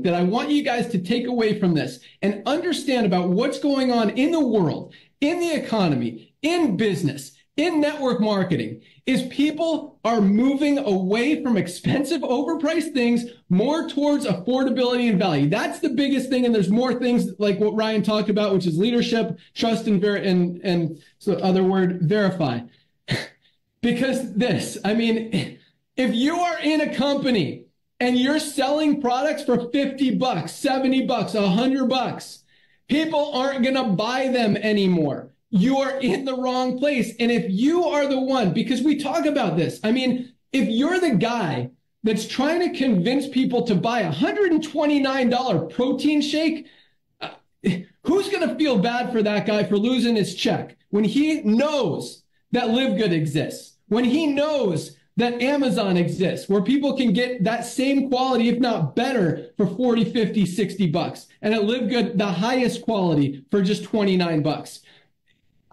that I want you guys to take away from this and understand about what's going on in the world, in the economy, in business, in network marketing, is people are moving away from expensive, overpriced things more towards affordability and value. That's the biggest thing. And there's more things like what Ryan talked about, which is leadership, trust, and so other word, verify. Because this, I mean, if you are in a company and you're selling products for 50 bucks, 70 bucks, 100 bucks, people aren't going to buy them anymore. You are in the wrong place. And if you are the one, because we talk about this, I mean, if you're the guy that's trying to convince people to buy a $129 protein shake, who's going to feel bad for that guy for losing his check when he knows that LiveGood exists, when he knows that Amazon exists, where people can get that same quality, if not better, for 40, 50, 60 bucks. And at LiveGood, the highest quality for just 29 bucks.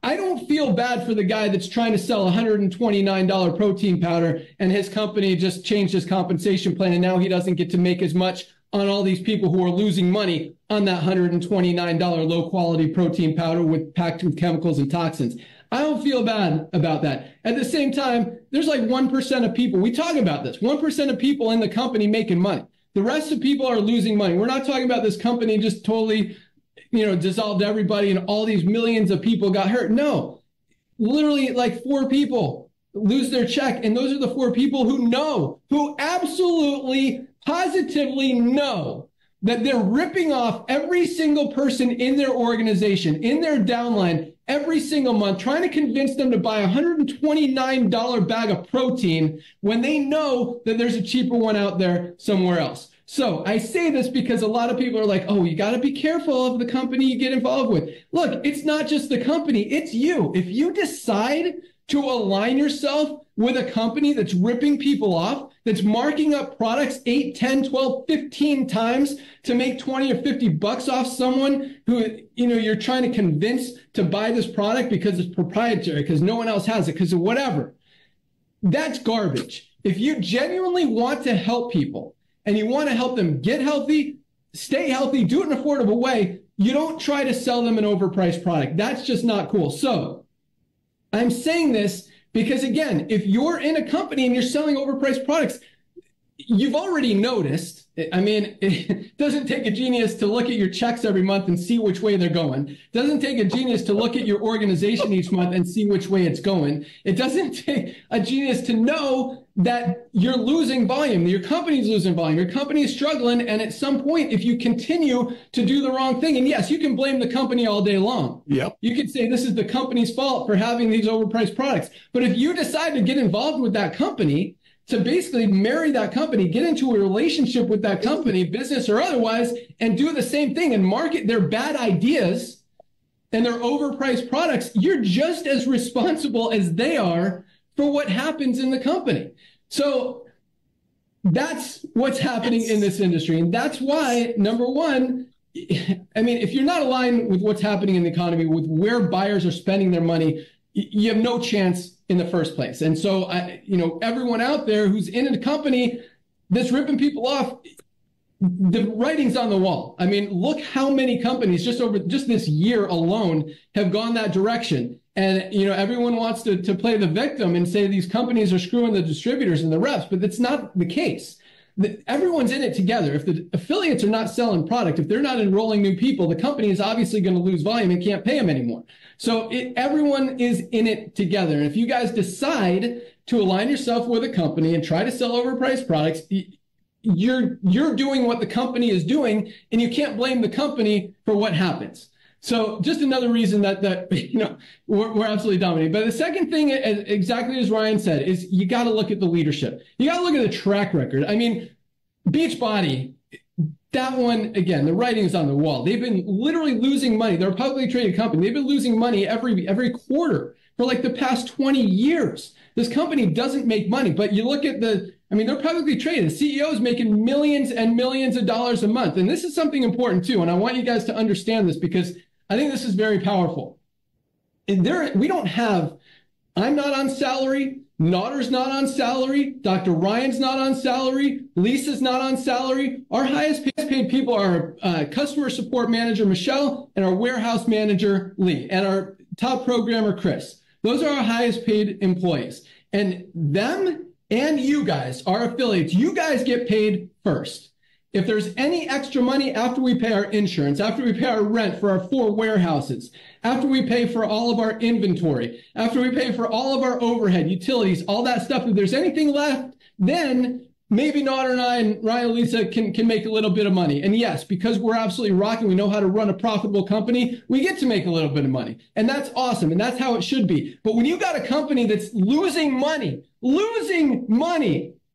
I don't feel bad for the guy that's trying to sell $129 protein powder and his company just changed his compensation plan and now he doesn't get to make as much on all these people who are losing money on that $129 low quality protein powder packed with chemicals and toxins. I don't feel bad about that. At the same time, there's like 1% of people, we talk about this, 1% of people in the company making money. The rest of people are losing money. We're not talking about this company just totally dissolved everybody and all these millions of people got hurt. No, literally like 4 people lose their check. And those are the 4 people who absolutely, positively know that they're ripping off every single person in their organization, in their downline, every single month, trying to convince them to buy a $129 bag of protein when they know that there's a cheaper one out there somewhere else. So I say this because a lot of people are like, oh, you got to be careful of the company you get involved with. Look, it's not just the company, it's you. If you decide to align yourself with a company that's ripping people off, that's marking up products 8, 10, 12, 15 times to make 20 or 50 bucks off someone who, you're trying to convince to buy this product because it's proprietary, because no one else has it, because of whatever, that's garbage. If you genuinely want to help people, and you want to help them get healthy, stay healthy, do it in an affordable way, you don't try to sell them an overpriced product. That's just not cool. So I'm saying this because, again, if you're in a company and you're selling overpriced products, you've already noticed. I mean, it doesn't take a genius to look at your checks every month and see which way they're going. It doesn't take a genius to look at your organization each month and see which way it's going. It doesn't take a genius to know that you're losing volume, your company's losing volume, your company is struggling, and at some point, if you continue to do the wrong thing, and yes, you can blame the company all day long. Yep. You can say this is the company's fault for having these overpriced products. But if you decide to get involved with that company, to basically marry that company, get into a relationship with that company, business or otherwise, and do the same thing and market their bad ideas and their overpriced products, you're just as responsible as they are for what happens in the company. So that's what's happening in this industry. And that's why, number one, I mean, if you're not aligned with what's happening in the economy, with where buyers are spending their money, you have no chance in the first place. And so, everyone out there who's in a company that's ripping people off, the writing's on the wall. I mean, look how many companies just this year alone have gone that direction. And, everyone wants to play the victim and say these companies are screwing the distributors and the reps, but that's not the case. Everyone's in it together. If the affiliates are not selling product, if they're not enrolling new people, the company is obviously going to lose volume and can't pay them anymore. So everyone is in it together. And if you guys decide to align yourself with a company and try to sell overpriced products, you're doing what the company is doing, and you can't blame the company for what happens. So just another reason that we're absolutely dominating. But the second thing, exactly as Ryan said, is you got to look at the leadership. You got to look at the track record. I mean, Beachbody, that one, again, the writing's on the wall. They've been literally losing money. They're a publicly traded company. They've been losing money every quarter for like the past 20 years. This company doesn't make money, but you look at they're publicly traded. The CEO is making millions and millions of dollars a month. And this is something important too. And I want you guys to understand this because I think this is very powerful. I'm not on salary. Naughter's not on salary. Dr. Ryan's not on salary. Lisa's not on salary. Our highest paid people are customer support manager, Michelle, and our warehouse manager, Lee, and our top programmer, Chris. Those are our highest paid employees. And them and you guys, our affiliates, you guys get paid first. If there's any extra money after we pay our insurance, after we pay our rent for our 4 warehouses, after we pay for all of our inventory, after we pay for all of our overhead, utilities, all that stuff, if there's anything left, then maybe Naughter and I and Ryan and Lisa can make a little bit of money. And yes, because we're absolutely rocking, we know how to run a profitable company, we get to make a little bit of money. And that's awesome. And that's how it should be. But when you got a company that's losing money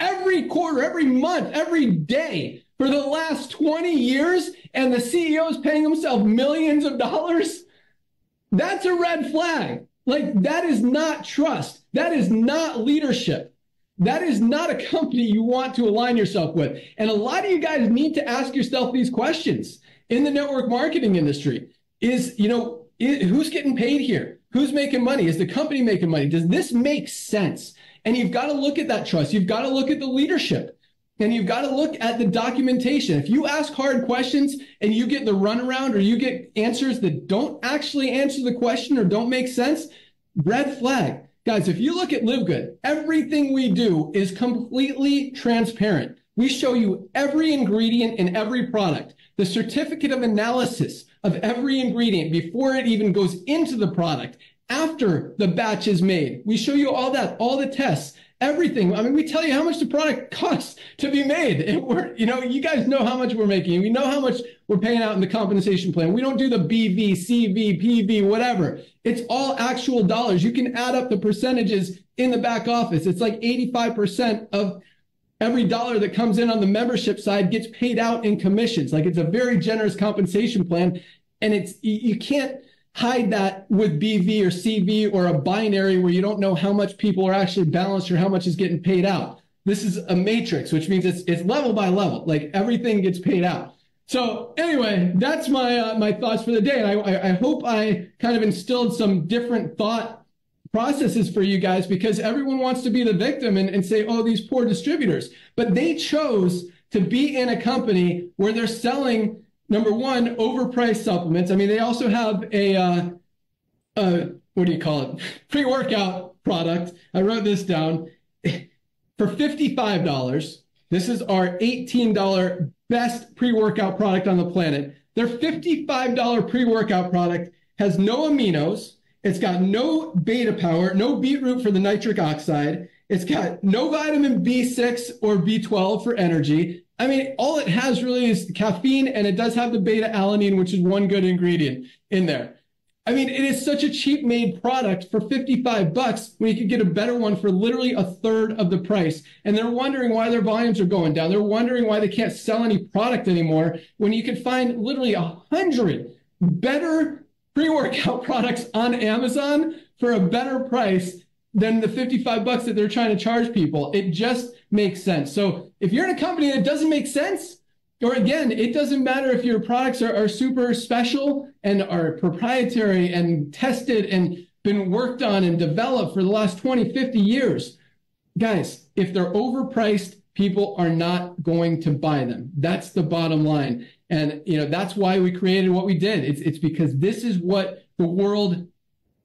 every quarter, every month, every day, for the last 20 years, and the CEO is paying himself millions of dollars, that's a red flag. Like, that is not trust. That is not leadership. That is not a company you want to align yourself with. And a lot of you guys need to ask yourself these questions in the network marketing industry. Who's getting paid here? Who's making money? Is the company making money? Does this make sense? And you've got to look at that trust. You've got to look at the leadership. And you've got to look at the documentation. If you ask hard questions and you get the runaround or you get answers that don't actually answer the question or don't make sense, red flag. Guys, if you look at Live Good, everything we do is completely transparent. We show you every ingredient in every product, the certificate of analysis of every ingredient before it even goes into the product, after the batch is made. We show you all that, all the tests. Everything. I mean, we tell you how much the product costs to be made. And you guys know how much we're making. We know how much we're paying out in the compensation plan. We don't do the BV, CV, PV, whatever. It's all actual dollars. You can add up the percentages in the back office. It's like 85% of every dollar that comes in on the membership side gets paid out in commissions. Like, it's a very generous compensation plan. And you can't hide that with BV or CV or a binary where you don't know how much people are actually balanced or how much is getting paid out. This is a matrix, which means it's level by level, like everything gets paid out. So anyway, that's my thoughts for the day. And I hope I kind of instilled some different thought processes for you guys, because everyone wants to be the victim and say, oh, these poor distributors. But they chose to be in a company where they're selling, number one, overpriced supplements. I mean, they also have a, what do you call it? Pre-workout product. I wrote this down. For $55, this is our $18 best pre-workout product on the planet. Their $55 pre-workout product has no aminos. It's got no beta power, no beetroot for the nitric oxide. It's got no vitamin B6 or B12 for energy. I mean, all it has really is caffeine, and it does have the beta-alanine, which is one good ingredient in there. I mean, it is such a cheap made product for $55 when you could get a better one for literally a third of the price. And they're wondering why their volumes are going down. They're wondering why they can't sell any product anymore when you could find literally 100 better pre-workout products on Amazon for a better price than the $55 that they're trying to charge people. It just makes sense. So if you're in a company that doesn't make sense, or again, it doesn't matter if your products are super special and are proprietary and tested and been worked on and developed for the last 20, 50 years. Guys, if they're overpriced, people are not going to buy them. That's the bottom line. And that's why we created what we did. It's because this is what the world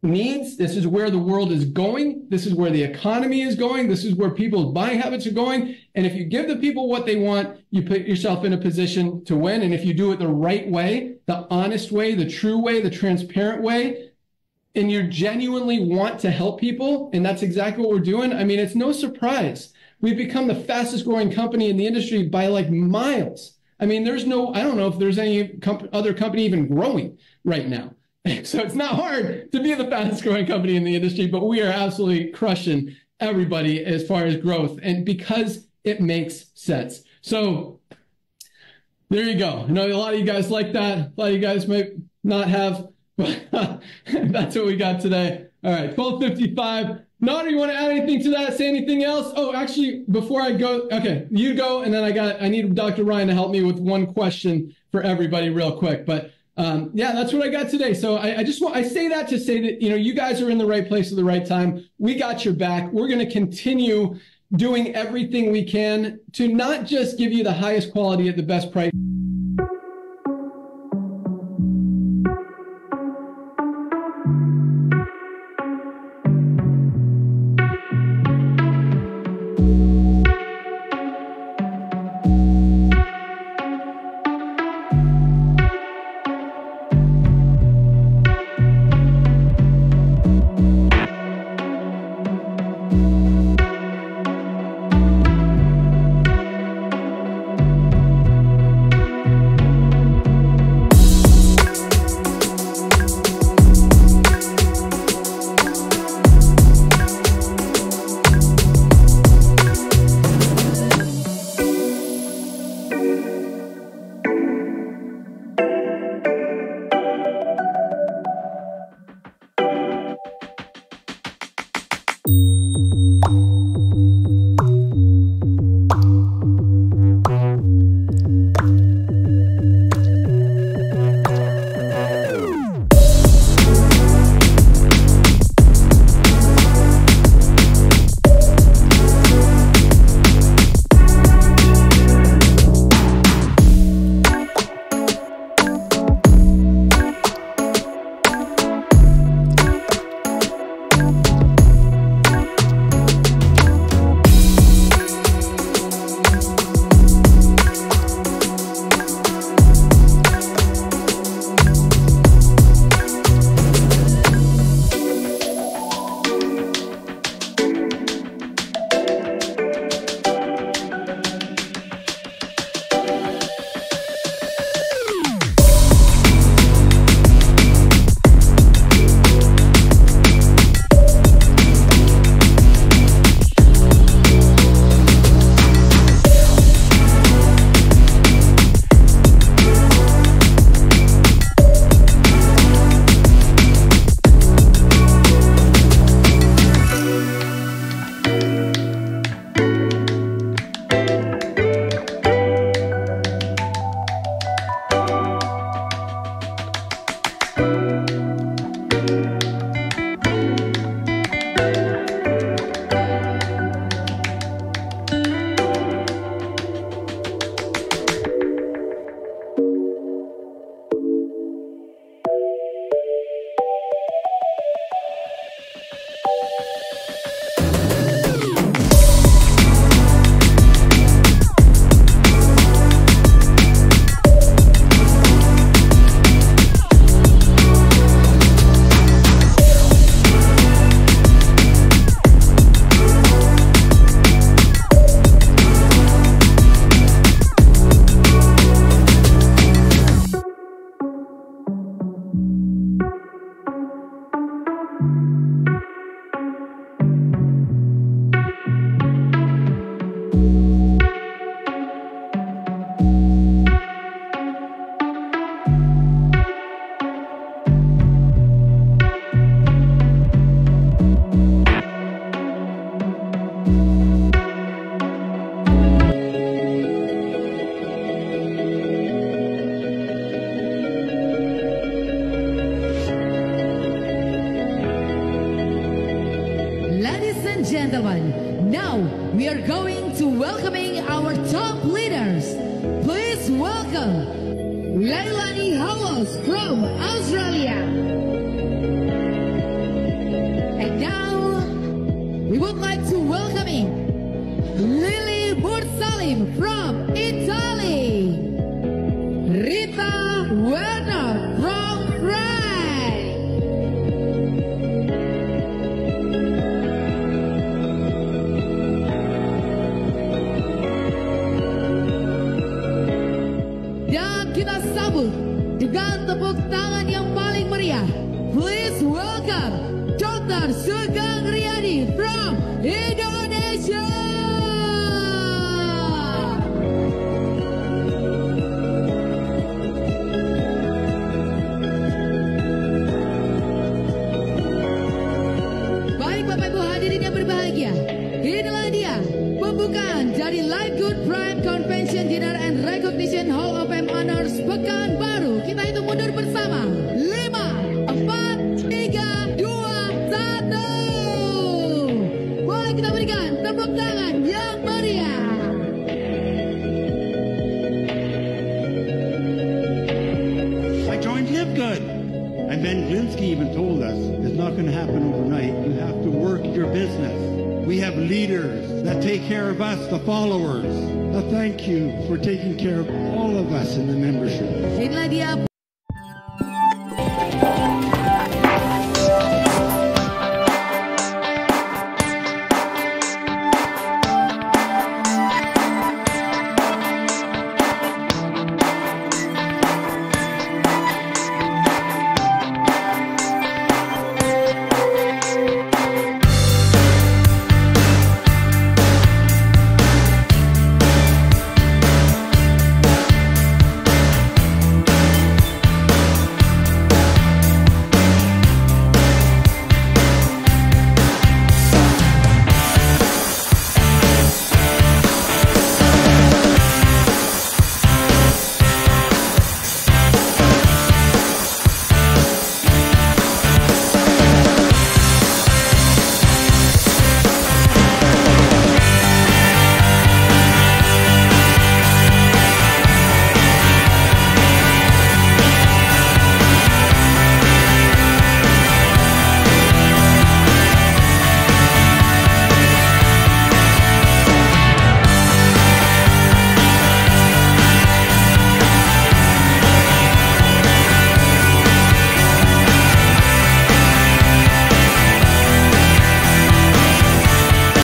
needs. This is where the world is going. This is where the economy is going. This is where people's buying habits are going. And if you give the people what they want, you put yourself in a position to win. And if you do it the right way, the honest way, the true way, the transparent way, and you genuinely want to help people, and that's exactly what we're doing. I mean, it's no surprise. We've become the fastest growing company in the industry by like miles. I mean, I don't know if there's any other company even growing right now. So it's not hard to be the fastest growing company in the industry, but we are absolutely crushing everybody as far as growth, and because it makes sense. So there you go. I know a lot of you guys like that. A lot of you guys might not have, but that's what we got today. All right, 12:55. Naughter, you want to add anything to that? Say anything else? Oh, actually, before I go, okay, you go, and then I need Dr. Ryan to help me with one question for everybody real quick. But Yeah, that's what I got today. So I say that to say that, you guys are in the right place at the right time. We got your back. We're going to continue doing everything we can to not just give you the highest quality at the best price. gentlemen, now we are going to welcoming our top leaders. Please welcome Leilani Hawos from Australia. And now we would like to welcoming Lily Bursalim from Italy. Rita Werner from France. Dan kita sambut dengan tepuk tangan yang paling meriah. Please welcome Dr. Sugeng Riyadi from Indonesia. Baik Bapak Ibu hadirin yang berbahagia, inilah dia pembuka pembukaan dari LIVEGOOD Prime Convention Dinner and Recognition Hall of Fame Honors Pekanbaru. Kita hitung mundur bersama. 5, 4, 3, 2, 1. Boleh kita berikan tepuk tangan yang meriah. I joined LIVEGOOD. And Ben Glinsky even told us it's not going to happen overnight. You have to work your business. We have leaders that take care of us, the followers. Thank you for taking care of all of us in the membership. Inilah dia